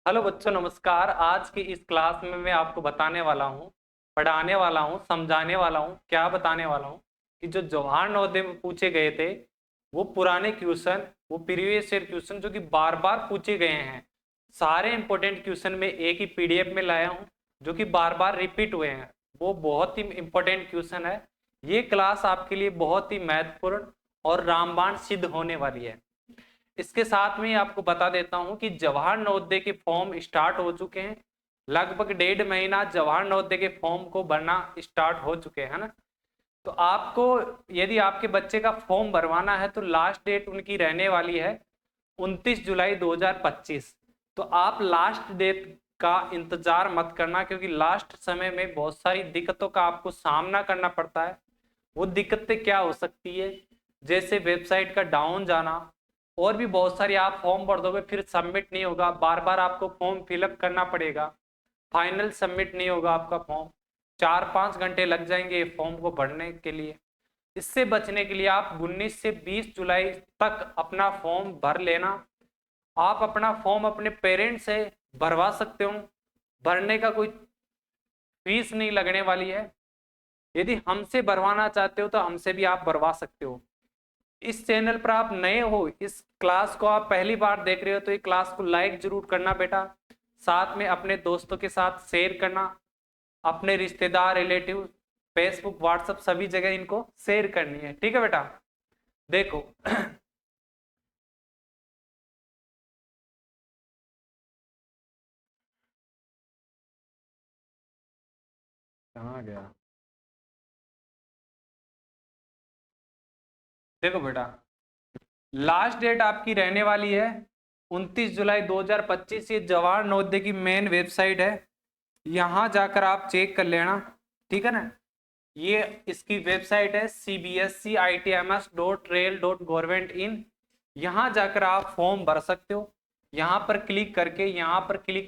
Hello बच्चों, नमस्कार। आज की इस क्लास में मैं आपको बताने वाला हूँ, पढ़ाने वाला हूँ, समझाने वाला हूँ, क्या बताने वाला हूँ कि जो जवाहर नवोदय में पूछे गए थे वो पुराने क्वेश्चन, वो प्रीवियस ईयर क्वेश्चन जो कि बार बार पूछे गए हैं, सारे इंपॉर्टेंट क्वेश्चन में एक ही पीडीएफ में लाया हूँ जो कि बार बार रिपीट हुए हैं। वो बहुत ही इंपॉर्टेंट क्वेश्चन है। ये क्लास आपके लिए बहुत ही महत्वपूर्ण और रामबाण सिद्ध होने वाली है। इसके साथ में ही आपको बता देता हूं कि जवाहर नवोदय के फॉर्म स्टार्ट हो चुके हैं। लगभग 1.5 महीना जवाहर नवोदय के फॉर्म को भरना स्टार्ट हो चुके हैं ना। तो आपको, यदि आपके बच्चे का फॉर्म भरवाना है तो लास्ट डेट उनकी रहने वाली है 29 जुलाई 2025। तो आप लास्ट डेट का इंतजार मत करना, क्योंकि लास्ट समय में बहुत सारी दिक्कतों का आपको सामना करना पड़ता है। वो दिक्कतें क्या हो सकती है, जैसे वेबसाइट का डाउन जाना, और भी बहुत सारी। आप फॉर्म भर दोगे फिर सबमिट नहीं होगा, बार बार आपको फॉर्म फिलअप करना पड़ेगा, फाइनल सबमिट नहीं होगा आपका फॉर्म। 4-5 घंटे लग जाएंगे फॉर्म को भरने के लिए। इससे बचने के लिए आप 19 से 20 जुलाई तक अपना फॉर्म भर लेना। आप अपना फॉर्म अपने पेरेंट्स से भरवा सकते हो, भरने का कोई फीस नहीं लगने वाली है। यदि हमसे भरवाना चाहते हो तो हमसे भी आप भरवा सकते हो। इस चैनल पर आप नए हो, इस क्लास को आप पहली बार देख रहे हो, तो ये क्लास को लाइक जरूर करना बेटा। साथ में अपने दोस्तों के साथ शेयर करना, अपने रिश्तेदार, रिलेटिव, फेसबुक, व्हाट्सएप सभी जगह इनको शेयर करनी है। ठीक है बेटा। देखो कहाँ गया, देखो बेटा, लास्ट डेट आपकी रहने वाली है 29 जुलाई 2025। ये जवाहर नवोदय की मेन वेबसाइट है, यहाँ जाकर आप चेक कर लेना। ठीक है ना। ये इसकी वेबसाइट है cbscitms.rail.government.in। यहाँ जाकर आप फॉर्म भर सकते हो। यहाँ पर क्लिक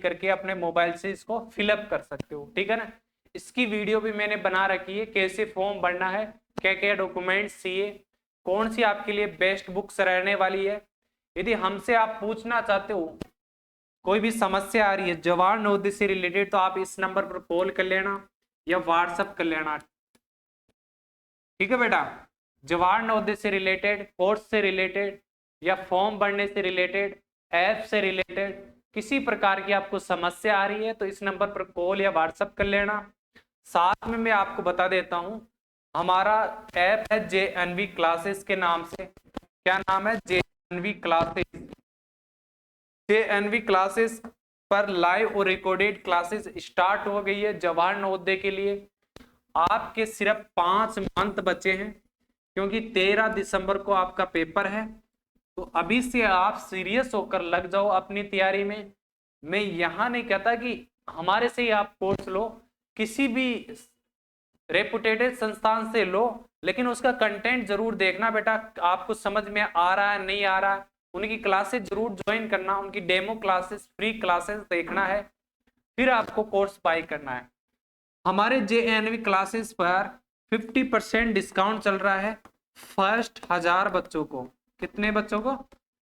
करके अपने मोबाइल से इसको फिलअप कर सकते हो। ठीक है ना। इसकी वीडियो भी मैंने बना रखी है, कैसे फॉर्म भरना है, क्या क्या डॉक्यूमेंट्स चाहिए, कौन सी आपके लिए बेस्ट बुक्स रहने वाली है। यदि हमसे आप पूछना चाहते हो, कोई भी समस्या आ रही है जवाहर नवोदय से रिलेटेड, तो आप इस नंबर पर कॉल कर लेना या व्हाट्सएप कर लेना। ठीक है बेटा। जवाहर नवोदय से रिलेटेड, कोर्स से रिलेटेड, या फॉर्म भरने से रिलेटेड, ऐप से रिलेटेड, किसी प्रकार की आपको समस्या आ रही है तो इस नंबर पर कॉल या व्हाट्सएप कर लेना। साथ में मैं आपको बता देता हूं, हमारा ऐप है JNV क्लासेस के नाम से। क्या नाम है? JNV classes. JNV क्लासेस पर लाइव और रिकॉर्डेड क्लासेस स्टार्ट हो गई है जवाहर नवोदय के लिए। आपके सिर्फ 5 मंथ बचे हैं, क्योंकि 13 दिसंबर को आपका पेपर है। तो अभी से आप सीरियस होकर लग जाओ अपनी तैयारी में। मैं यहां नहीं कहता कि हमारे से ही आप कोर्स लो, किसी भी रेपुटेटेड संस्थान से लो, लेकिन उसका कंटेंट जरूर देखना बेटा, आपको समझ में आ रहा है नहीं आ रहा है। उनकी क्लासेस जरूर ज्वाइन करना, उनकी डेमो क्लासेस, फ्री क्लासेस देखना है, फिर आपको कोर्स बाय करना है। हमारे JNV क्लासेस पर 50% डिस्काउंट चल रहा है। फर्स्ट 1000 बच्चों को, कितने बच्चों को?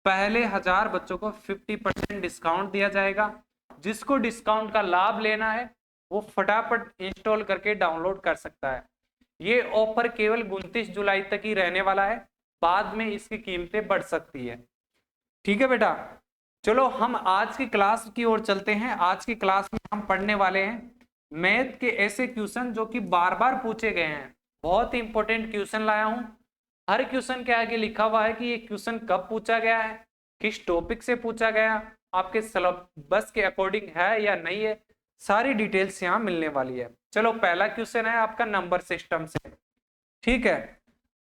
पहले 1000 बच्चों को 50% डिस्काउंट दिया जाएगा। जिसको डिस्काउंट का लाभ लेना है वो फटाफट इंस्टॉल करके डाउनलोड कर सकता है। ये ऑफर केवल 29 जुलाई तक ही रहने वाला है, बाद में इसकी कीमतें बढ़ सकती है। ठीक है बेटा। चलो हम आज की क्लास की ओर चलते हैं। आज की क्लास में हम पढ़ने वाले हैं मैथ के ऐसे क्वेश्चन जो कि बार बार पूछे गए हैं। बहुत ही इंपॉर्टेंट क्वेश्चन लाया हूं। हर क्वेश्चन के आगे लिखा हुआ है कि ये क्वेश्चन कब पूछा गया है, किस टॉपिक से पूछा गया, आपके सिलेबस के अकॉर्डिंग है या नहीं है, सारी डिटेल्स यहाँ मिलने वाली है। चलो पहला क्वेश्चन है आपका नंबर सिस्टम से। ठीक है।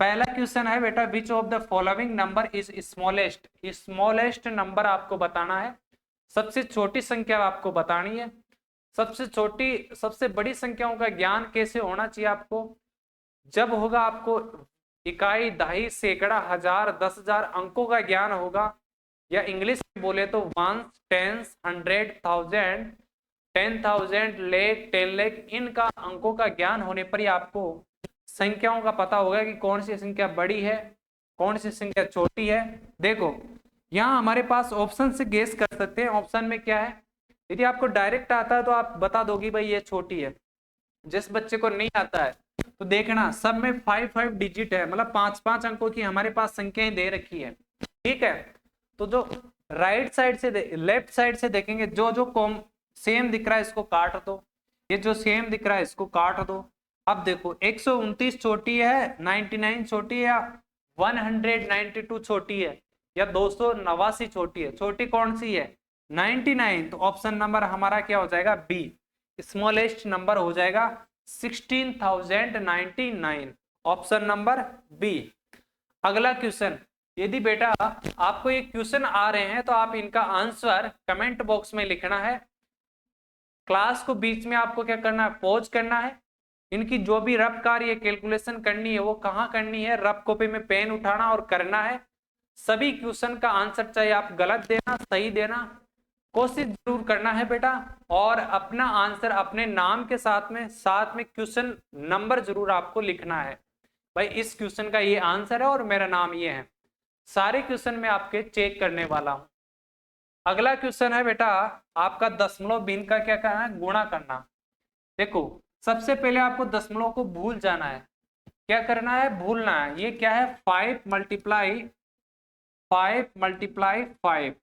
पहला क्वेश्चन है बेटा, which of the following number is smallest. Smallest number आपको बताना है, सबसे छोटी संख्या आपको बतानी है। सबसे छोटी, सबसे बड़ी संख्याओं का ज्ञान कैसे होना चाहिए आपको? जब होगा आपको इकाई, दहाई, सैकड़ा, हजार, 10,000 अंकों का ज्ञान होगा, या इंग्लिश में बोले तो 1, 10, 100, 1000, 10,000, लेख, 10 लाख, इनका अंकों का ज्ञान होने पर ही आपको संख्याओं का पता होगा कि कौन सी संख्या बड़ी है, कौन सी संख्या छोटी है। देखो यहाँ हमारे पास ऑप्शन से गेस कर सकते हैं। ऑप्शन में क्या है? यदि आपको डायरेक्ट आता है तो आप बता दोगे भाई ये छोटी है। जिस बच्चे को नहीं आता है तो देखना सब में 5 डिजिट है, मतलब 5 अंकों की हमारे पास संख्याएं दे रखी है। ठीक है, तो जो राइट साइड से लेफ्ट साइड से देखेंगे, जो जो कॉम सेम दिख रहा है इसको काट दो, ये जो सेम दिख रहा है इसको काट दो। अब देखो 129 छोटी है, 99 छोटी है, या 192 छोटी है, या 289 छोटी है। छोटी कौन सी है? 99। तो ऑप्शन नंबर हमारा क्या हो जाएगा? बी, स्मॉलेस्ट नंबर हो जाएगा 16,099, ऑप्शन नंबर बी। अगला क्वेश्चन, यदि बेटा आपको ये क्वेश्चन आ रहे हैं तो आप इनका आंसर कमेंट बॉक्स में लिखना है। क्लास को बीच में आपको क्या करना है? पॉज करना है। इनकी जो भी रफ कार्य कैलकुलेशन करनी है वो कहाँ करनी है? रफ कॉपी में पेन उठाना और करना है। सभी क्वेश्चन का आंसर चाहे आप गलत देना सही देना, कोशिश जरूर करना है बेटा। और अपना आंसर अपने नाम के साथ में क्वेश्चन नंबर जरूर आपको लिखना है। भाई इस क्वेश्चन का ये आंसर है और मेरा नाम ये है। सारे क्वेश्चन में आपके चेक करने वाला हूं। अगला क्वेश्चन है बेटा आपका दशमलव भिन्न का क्या करना है? गुणा करना। देखो सबसे पहले आपको दशमलव को भूल जाना है। क्या करना है? भूलना है। ये क्या है? 5 मल्टीप्लाई 5।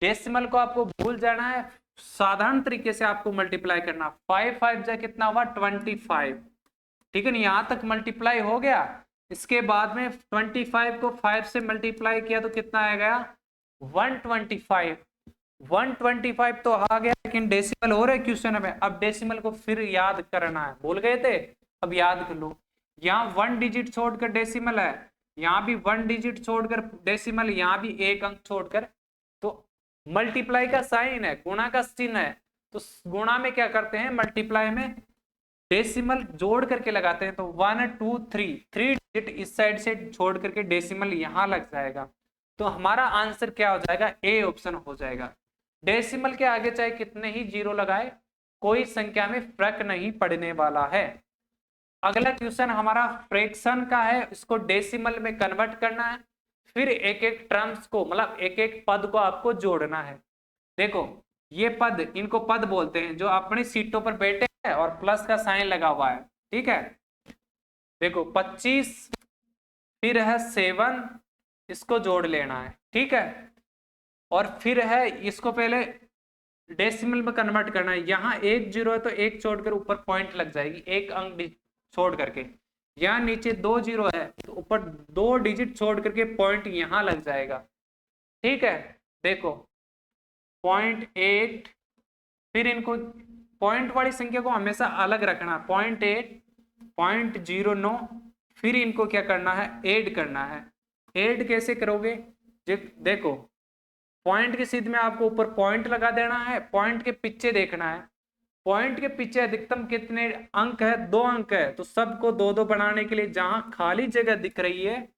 डेसिमल को आपको भूल जाना है, साधारण तरीके से आपको मल्टीप्लाई करना। 5 5 जा कितना हुआ? 25। ठीक है ना, यहां तक मल्टीप्लाई हो गया। इसके बाद में 25 को 5 से मल्टीप्लाई किया तो कितना आ गया? 125। 125 तो आ गया, लेकिन डेसिमल हो रहा है क्वेश्चन में। अब डेसिमल को फिर याद करना है, भूल गए थे, अब याद कर लो। यहाँ 1 डिजिट छोड़कर डेसिमल है, यहाँ भी 1 डिजिट छोड़कर डेसिमल, यहाँ भी एक अंक छोड़कर। तो मल्टीप्लाई का साइन है, गुणा का चिन्ह है, तो गुणा में क्या करते हैं? मल्टीप्लाई में डेसिमल जोड़ करके लगाते हैं। तो 1 2 3 डिजिट इस साइड से छोड़ करके डेसिमल यहां लग जाएगा। तो हमारा आंसर क्या हो जाएगा? ए ऑप्शन हो जाएगा। डेसिमल के आगे चाहे कितने ही जीरो लगाए, कोई संख्या में फर्क नहीं पड़ने वाला है। अगला क्वेश्चन हमारा फ्रैक्शन का है, इसको डेसिमल में कन्वर्ट करना है। फिर एक एक टर्म्स को, मतलब एक एक पद को आपको जोड़ना है। देखो ये पद, इनको पद बोलते हैं, जो अपनी सीटों पर बैठे हैं और प्लस का साइन लगा हुआ है। ठीक है, देखो 25, फिर है 7, इसको जोड़ लेना है। ठीक है, और फिर है इसको पहले डेसिमल में कन्वर्ट करना है। यहाँ एक जीरो है तो एक छोड़कर ऊपर पॉइंट लग जाएगी, एक अंक छोड़ करके। यहाँ नीचे 2 जीरो है तो ऊपर 2 डिजिट छोड़ करके पॉइंट यहाँ लग जाएगा। ठीक है, देखो 0.8, फिर इनको पॉइंट वाली संख्या को हमेशा अलग रखना। 0.8, 0.09, फिर इनको क्या करना है? ऐड करना है। ऐड कैसे करोगे? देखो पॉइंट के सीध में आपको ऊपर पॉइंट लगा देना है, पॉइंट के पीछे देखना है। पॉइंट के पीछे अधिकतम कितने अंक है? 2 अंक है। तो सबको 2 बनाने के लिए जहां खाली जगह दिख रही है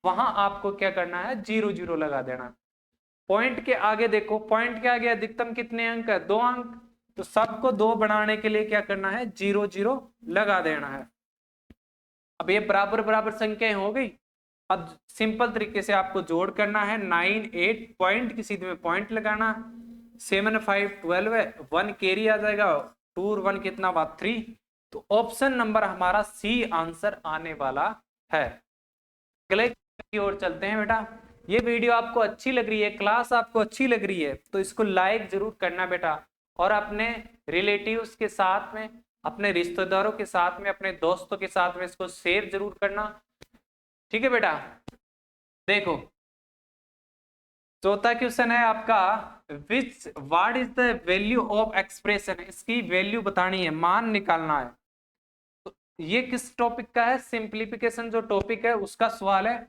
वहां आपको क्या करना है? 0 0 लगा देना। पॉइंट के आगे देखो, पॉइंट के आगे अधिकतम कितने अंक है? 2 अंक। तो सबको 2 बनाने के लिए क्या करना है? 0 0 लगा देना है। अब ये बराबर बराबर संख्याएं हो गई। अब सिंपल तरीके से आपको जोड़ करना है। 9 8, पॉइंट की सीधे में पॉइंट लगाना। 7 5 12 है, 1 कैरी आ जाएगा, 2 और 1 कितना हुआ? 3। तो ऑप्शन नंबर हमारा सी आंसर आने वाला है। अगले की ओर चलते हैं बेटा। ये वीडियो आपको अच्छी लग रही है, क्लास आपको अच्छी लग रही है तो इसको लाइक जरूर करना बेटा, और अपने रिलेटिव्स के साथ में, अपने रिश्तेदारों के साथ में, अपने दोस्तों के साथ में इसको शेयर जरूर करना। ठीक है बेटा, देखो चौथा क्वेश्चन है आपका, what is the value of expression. इसकी वैल्यू बतानी है, मान निकालना है। तो ये किस टॉपिक का है? सिंप्लीफिकेशन जो टॉपिक है उसका सवाल है।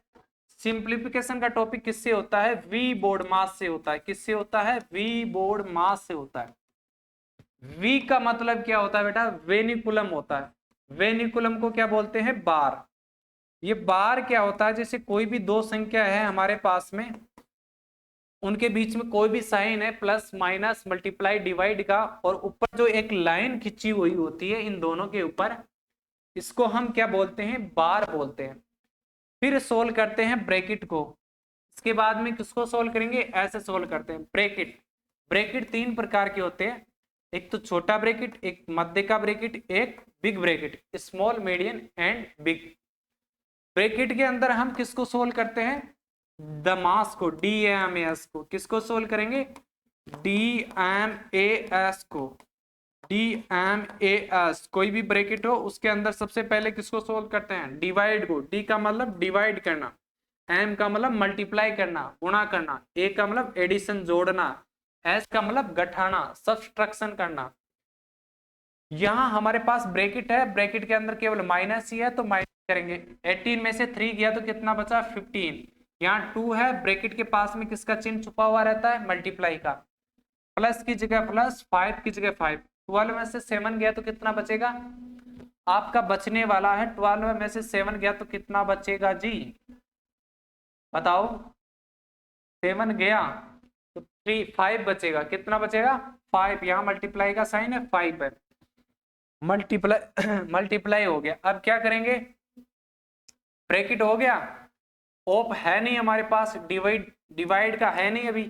सिंप्लीफिकेशन का टॉपिक किससे होता है? वी बोर्ड मास से होता है। किससे होता है? वी बोर्ड मास से होता है। वी का मतलब क्या होता है बेटा? वेनिकुलम होता है। वेनिकुलम को क्या बोलते हैं? बार। ये बार क्या होता है? जैसे कोई भी दो संख्या है हमारे पास में, उनके बीच में कोई भी साइन है, प्लस माइनस मल्टीप्लाई डिवाइड का, और ऊपर जो एक लाइन खिंची हुई होती है इन दोनों के ऊपर, इसको हम क्या बोलते हैं? बार बोलते हैं। फिर सोल्व करते हैं ब्रैकेट को। इसके बाद में किसको सोल्व करेंगे? ऐसे सोल्व करते हैं, ब्रैकेट। ब्रैकेट तीन प्रकार के होते हैं, एक तो छोटा ब्रैकेट, एक मध्य का ब्रैकेट, एक big bracket, small, medium and big. Bracket के अंदर हम किसको सोल्व करते हैं? द मास को, DMAS को। किसको सोल्व करेंगे? DMAS को। DMAS कोई भी ब्रैकेट हो उसके अंदर सबसे पहले किसको सोल्व करते हैं? डिवाइड को। D का मतलब डिवाइड करना, M का मतलब मल्टीप्लाई करना, गुणा करना, A का मतलब एडिशन जोड़ना, S का मतलब घटाना, सब्सट्रैक्शन करना। यहां हमारे पास ब्रैकेट है, ब्रैकेट के अंदर केवल माइनस ही है तो माइनस करेंगे। 18 में से 3 गया तो कितना बचा? 15। यहाँ 2 है, ब्रैकेट के पास में किसका चिन्ह छुपा हुआ रहता है? मल्टीप्लाई का। प्लस की जगह प्लस, 5 की जगह 5। 12 में से 7 गया तो कितना बचेगा? आपका बचने वाला है 12 में से 7 गया तो कितना बचेगा जी? बताओ। 7 गया तो 5 बचेगा। कितना बचेगा? 5। यहाँ मल्टीप्लाई का साइन है, 5 है। मल्टीप्लाई मल्टीप्लाई हो गया। अब क्या करेंगे? ब्रैकेट हो गया, ओप है नहीं हमारे पास, डिवाइड का है नहीं अभी,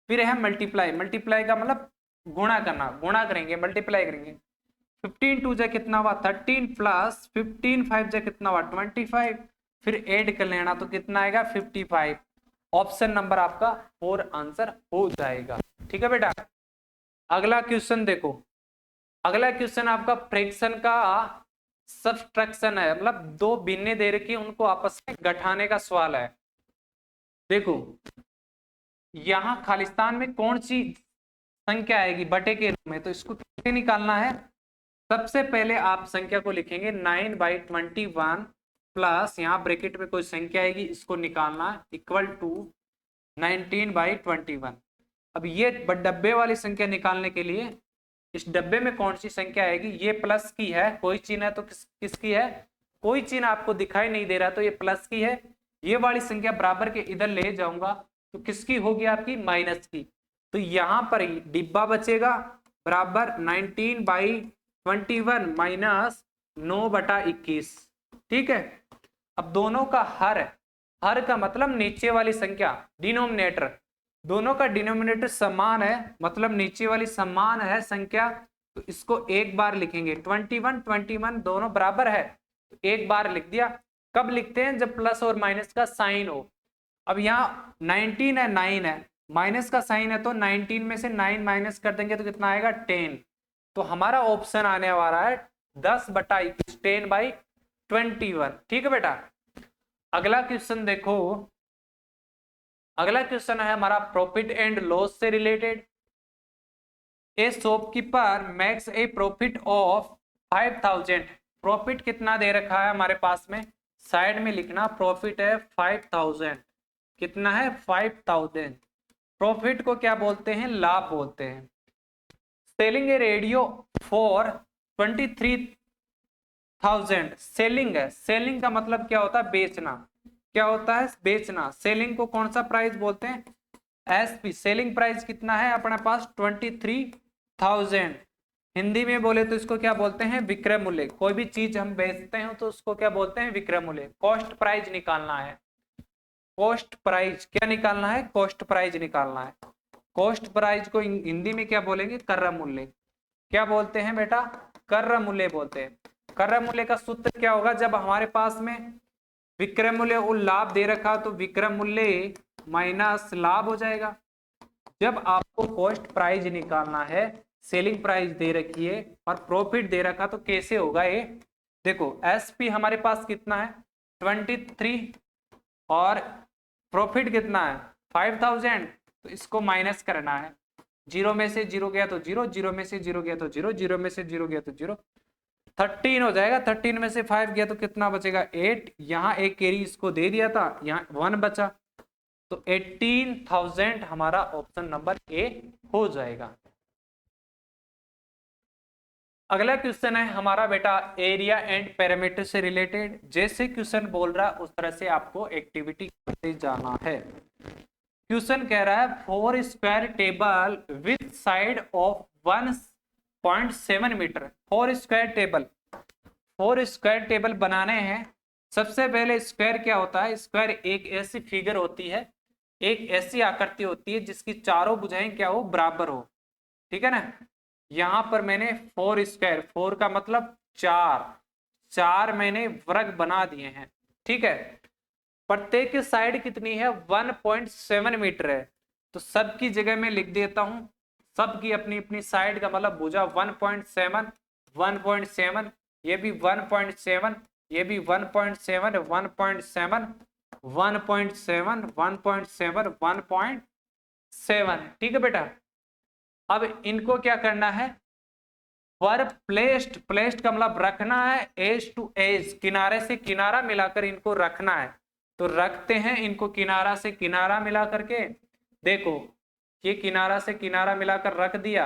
फिर है मल्टीप्लाई। मल्टीप्लाई का मतलब गुणा करना, गुणा करेंगे, मल्टीप्लाई करेंगे। 15 2 जा कितना हुआ? 13 प्लस 15 5 जा कितना हुआ? 25। फिर ऐड कर लेना तो कितना आएगा? 55। ऑप्शन नंबर आपका 4 आंसर हो जाएगा। ठीक है बेटा। अगला क्वेश्चन देखो। अगला क्वेश्चन आपका फ्रैक्शन का सब्सट्रैक्शन है, मतलब दो भिन्ने दे रखी उनको आपस में घटाने का सवाल है। देखो यहां खालिस्तान में कौन सी संख्या आएगी बटे के रूप में, तो इसको कैसे निकालना है? सबसे पहले आप संख्या को लिखेंगे 9/21 प्लस यहाँ ब्रैकेट में कोई संख्या आएगी, इसको निकालना इक्वल टू 19/21। अब ये डब्बे वाली संख्या निकालने के लिए इस डब्बे में कौन सी संख्या आएगी? ये प्लस की है, कोई चिन्ह है तो किसकी है? कोई चिन्ह आपको दिखाई नहीं दे रहा तो ये प्लस की है। ये वाली संख्या बराबर के इधर ले जाऊंगा तो किसकी होगी? आपकी माइनस की। तो यहां पर ही डिब्बा बचेगा बराबर 19/21 माइनस 9/21। ठीक है। अब दोनों का हर, हर का मतलब नीचे वाली संख्या, डिनोमिनेटर, दोनों का डिनोमिनेटर समान है, मतलब नीचे वाली समान है संख्या, तो इसको एक बार लिखेंगे। 21 दोनों बराबर है तो एक बार लिख दिया। कब लिखते हैं? जब प्लस और माइनस का साइन हो। अब यहाँ 19 है, 9 है, माइनस का साइन है तो 19 में से 9 माइनस कर देंगे तो कितना आएगा? 10। तो हमारा ऑप्शन आने वाला है 10/21, 10/21। ठीक है बेटा। अगला क्वेश्चन देखो। अगला क्वेश्चन है हमारा प्रॉफिट एंड लॉस से related. A shopkeeper makes a profit of 5000। Profit कितना दे रखा है हमारे पास में? साइड में लिखना, प्रॉफिट है 5000। कितना है? 5000। प्रॉफिट को क्या बोलते हैं? लाभ बोलते हैं। Selling A radio for 23,000। Selling है, सेलिंग का मतलब क्या होता है? बेचना। क्या होता है? बेचना। सेलिंग को कौन सा प्राइस बोलते हैं? एसपी। सेलिंग प्राइस कितना है अपने पास? 23,000। हिंदी में बोले तो इसको क्या बोलते हैं? विक्रय मूल्य। कोई भी चीज हम बेचते हैं तो उसको क्या बोलते हैं? विक्रय मूल्य। कॉस्ट प्राइस निकालना है। कॉस्ट प्राइस क्या निकालना है? कॉस्ट प्राइस निकालना है। कॉस्ट प्राइस को हिंदी में क्या बोलेंगे? क्रय मूल्य। क्या बोलते हैं बेटा? क्रय मूल्य बोलते हैं। क्रय मूल्य का सूत्र क्या होगा? जब हमारे पास में विक्रय मूल्य और लाभ दे रखा तो विक्रय मूल्य माइनस लाभ हो जाएगा। जब आपको कॉस्ट प्राइस निकालना है, सेलिंग प्राइस दे रखी है और प्रॉफिट दे रखा तो कैसे होगा ये? देखो एसपी हमारे पास कितना है? 23 और प्रॉफिट कितना है? 5000। तो इसको माइनस करना है। 0 में से 0 गया तो 0, 0 में से 0 गया तो 0, 0 में से 0 गया तो 0। 13 हो जाएगा। 13 में से 5 गया तो कितना बचेगा? 8। यहाँ एक कैरी इसको दे दिया था, यहाँ 1 बचा, तो 18,000 हमारा ऑप्शन नंबर ए हो जाएगा। अगला क्वेश्चन है हमारा बेटा एरिया एंड पैरामीटर से रिलेटेड। जैसे क्वेश्चन बोल रहा है उस तरह से आपको एक्टिविटी करते जाना है। क्वेश्चन कह रहा है 4 square table with side of 1.7 metre. 4 square table बनाने हैं। सबसे पहले स्क्वायर क्या होता है? स्क्वायर एक ऐसी फिगर होती है एक ऐसी आकृति होती है जिसकी चारों भुजाएं क्या हो, बराबर हो, ठीक है ना। यहां पर मैंने 4 स्क्वायर, 4 का मतलब 4, 4 मैंने वर्ग बना दिए हैं, ठीक है। प्रत्येक की साइड कितनी है, 1.7 मीटर है। तो सबकी जगह में लिख देता हूं, सबकी अपनी अपनी साइड का मतलब भुजा 1.7, 1.7, ये भी 1.7, ये भी 1.7, 1.7, 1.7, 1.7, 1.7, ठीक है बेटा। अब इनको क्या करना है, पर प्लेस्ड, प्लेस्ड का मतलब रखना है, एज टू एज, किनारे से किनारा मिलाकर इनको रखना है। तो रखते हैं इनको किनारा से किनारा मिला करके। देखो ये किनारा से किनारा मिलाकर रख दिया,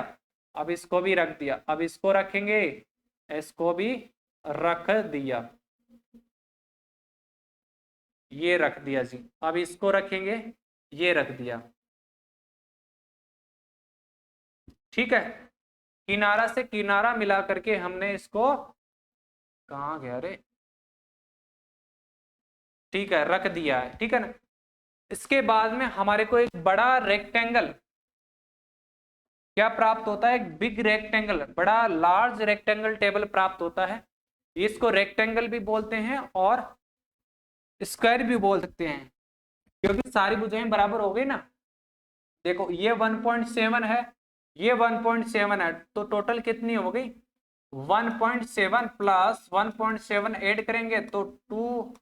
अब इसको भी रख दिया, अब इसको रखेंगे, इसको भी रख दिया, ये रख दिया जी। अब इसको रखेंगे, ये रख दिया, ठीक है। किनारा से किनारा मिला करके हमने इसको, कहाँ गया रे, ठीक है, रख दिया है, ठीक है ना। इसके बाद में हमारे को एक बड़ा रेक्टेंगल क्या प्राप्त होता है, एक बिग रेक्टेंगल, बड़ा लार्ज रेक्टेंगल टेबल प्राप्त होता है। इसको रेक्टेंगल भी बोलते हैं और स्क्वायर भी बोल सकते हैं, क्योंकि सारी भुजाएं बराबर हो गई ना। देखो ये 1.7 है, ये 1.7 है, तो टोटल कितनी हो गई, 1.7 प्लस 1.7 ऐड करेंगे तो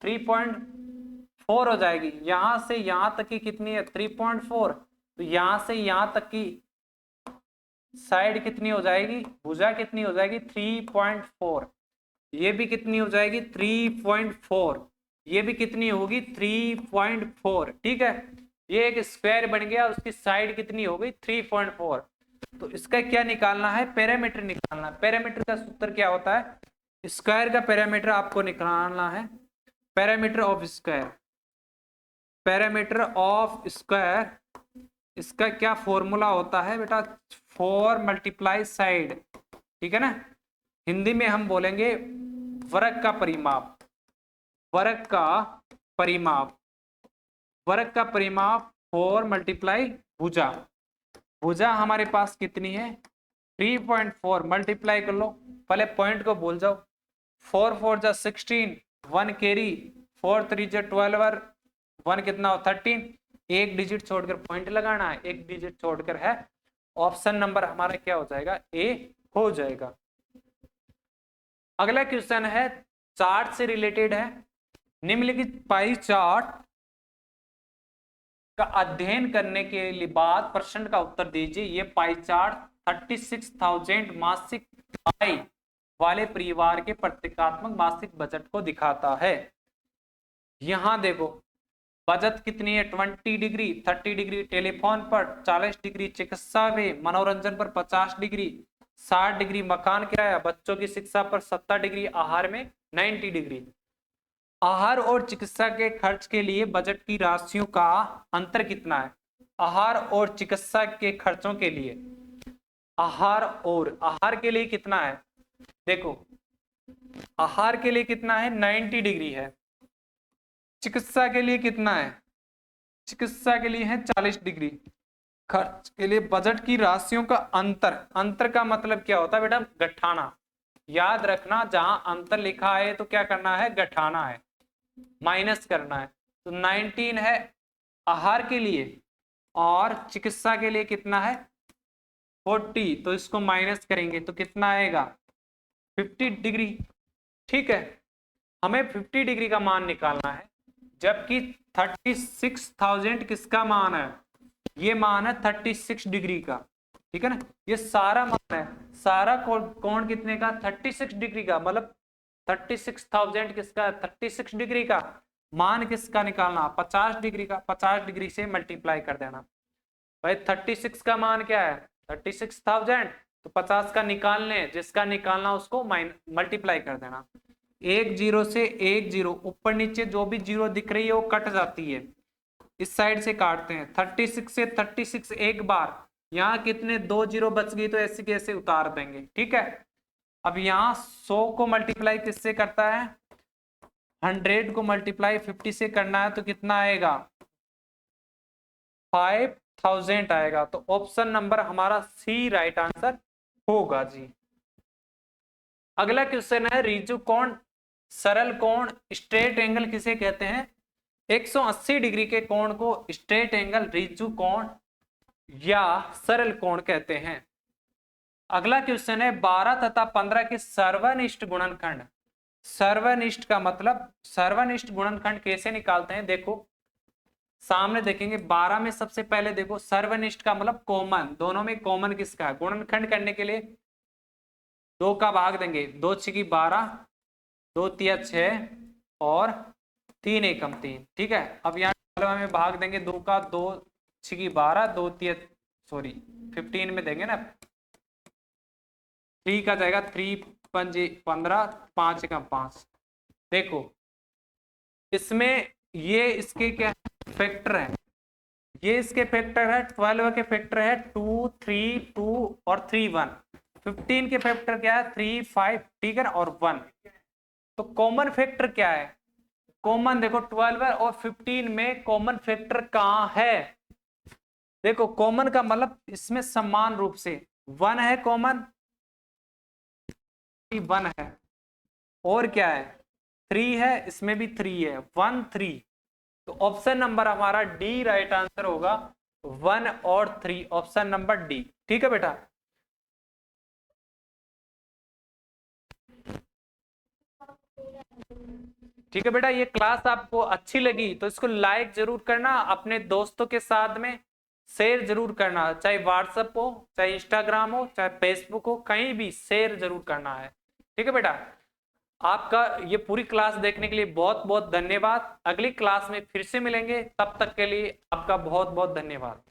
3.4 हो जाएगी। यहां से यहां तक की कितनी है, 3.4, तो यहां से यहां तक की साइड कितनी हो जाएगी, भुजा कितनी हो जाएगी, 3.4। ये भी कितनी हो जाएगी, 3.4, ये भी कितनी होगी, 3.4, ठीक है। ये एक स्क्वायर बन गया, उसकी साइड कितनी हो गई, 3.4। तो इसका क्या निकालना है, पैरामीटर निकालना है। पैरामीटर का सूत्र क्या होता है, स्क्वायर का पैरामीटर आपको निकालना है, parameter of square, parameter of square, इसका क्या फॉर्मूला होता है बेटा, 4 मल्टीप्लाई साइड, ठीक है ना। हिंदी में हम बोलेंगे वर्ग का परिमाप, वर्ग का परिमाप, वर्ग का परिमाप 4 मल्टीप्लाई भुजा, भुजा हमारे पास कितनी है, 3.4, मल्टीप्लाई कर लो, पहले पॉइंट को भूल जाओ, 4 4 जा 16, 1 कैरी, 4 3 जा 12 और 1 कितना हो 13, एक डिजिट छोड़कर पॉइंट लगाना है, एक डिजिट छोड़कर है। ऑप्शन नंबर हमारा क्या हो जाएगा, ए हो जाएगा। अगला क्वेश्चन है चार्ट से रिलेटेड है, निम्नलिखित पाई चार्ट का अध्ययन करने के लिए बाद प्रश्न का उत्तर दीजिए। ये पाई चार्ट 36,000 मासिक आय वाले परिवार के प्रतीकात्मक मासिक बजट को दिखाता है। यहां देखो बचत कितनी है, 20 डिग्री, 30 डिग्री टेलीफोन पर, 40 डिग्री चिकित्सा में, मनोरंजन पर 50 डिग्री, 60 डिग्री मकान किराया, बच्चों की शिक्षा पर 70 डिग्री, आहार में 90 डिग्री। आहार और चिकित्सा के खर्च के लिए बजट की राशियों का अंतर कितना है, आहार और चिकित्सा के खर्चों के लिए, आहार के लिए कितना है, देखो आहार के लिए कितना है, 90 डिग्री है। चिकित्सा के लिए कितना है, चिकित्सा के लिए है 40 डिग्री। खर्च के लिए बजट की राशियों का अंतर, अंतर का मतलब क्या होता है बेटा, गठाना, याद रखना जहां अंतर लिखा है तो क्या करना है, गठाना है, माइनस करना है। तो 19 है आहार के लिए और चिकित्सा के लिए कितना है 40, तो इसको माइनस करेंगे तो कितना आएगा 50 डिग्री, ठीक है। हमें 50 डिग्री का मान निकालना है, जबकि 36,000 किसका मान है, ये मान है 36 डिग्री का, ठीक है ना। ये सारा मान है, सारा कोण कितने का, 36 डिग्री का, मतलब 36,000 किसका, 36 डिग्री का। मान किसका निकालना, 50 डिग्री का, 50 डिग्री से मल्टीप्लाई कर देना। भाई 36 का मान क्या है, 36,000, तो 50 का निकाल लें, जिसका निकालना उसको मल्टीप्लाई कर देना। एक जीरो से एक जीरो, ऊपर नीचे जो भी जीरो दिख रही है वो कट जाती है, इस साइड से काटते हैं। 36 से 36 एक बार, यहाँ कितने 2 जीरो बच गई तो ऐसे कैसे उतार देंगे, ठीक है। अब यहाँ 100 को मल्टीप्लाई किससे करता है, 100 को मल्टीप्लाई 50 से करना है तो कितना आएगा 5000 आएगा। तो ऑप्शन नंबर हमारा सी राइट आंसर होगा जी। अगला क्वेश्चन है रिजु कोण, सरल कोण, स्ट्रेट एंगल किसे कहते हैं? 180 डिग्री के कोण को स्ट्रेट एंगल, रिजु कोण या सरल कोण कहते हैं। अगला क्वेश्चन है 12 तथा 15 के सर्वनिष्ठ गुणनखंड। सर्वनिष्ठ का मतलब, सर्वनिष्ठ गुणनखंड कैसे निकालते हैं? देखो सामने देखेंगे 12 में सबसे पहले देखो सर्वनिष्ठ का मतलब कॉमन, दोनों में कॉमन किसका है? गुणनखंड करने के लिए 2 का भाग देंगे, 2 छकी 12, 2 तिया 6 और 3 एकम 3। ठीक है, अब यहाँ में भाग देंगे 2 का, 2 छकी 12, 2 तिया 15 में देंगे ना, 3 का जाएगा 3 पंजे 15, 5 एकम 5। देखो इसमें ये इसके क्या फैक्टर है, ये इसके फैक्टर है, 12 के फैक्टर है 2, 3, 2 और 3, 1। 15 के फैक्टर क्या है? 3, 5, ठीक है ना, और 1। तो कॉमन फैक्टर क्या है? कॉमन देखो 12 और 15 में कॉमन फैक्टर कहां है? देखो कॉमन का मतलब इसमें समान रूप से 1 है कॉमन, 1 है और क्या है 3 है, इसमें भी 3 है, 1 3। तो ऑप्शन नंबर हमारा डी राइट आंसर होगा, 1 और 3, ऑप्शन नंबर डी। ठीक है बेटा, ठीक है बेटा। ये क्लास आपको अच्छी लगी तो इसको लाइक जरूर करना, अपने दोस्तों के साथ में शेयर जरूर करना, चाहे व्हाट्सएप हो, चाहे इंस्टाग्राम हो, चाहे फेसबुक हो, कहीं भी शेयर जरूर करना है। ठीक है बेटा, आपका ये पूरी क्लास देखने के लिए बहुत बहुत धन्यवाद। अगली क्लास में फिर से मिलेंगे, तब तक के लिए आपका बहुत बहुत धन्यवाद।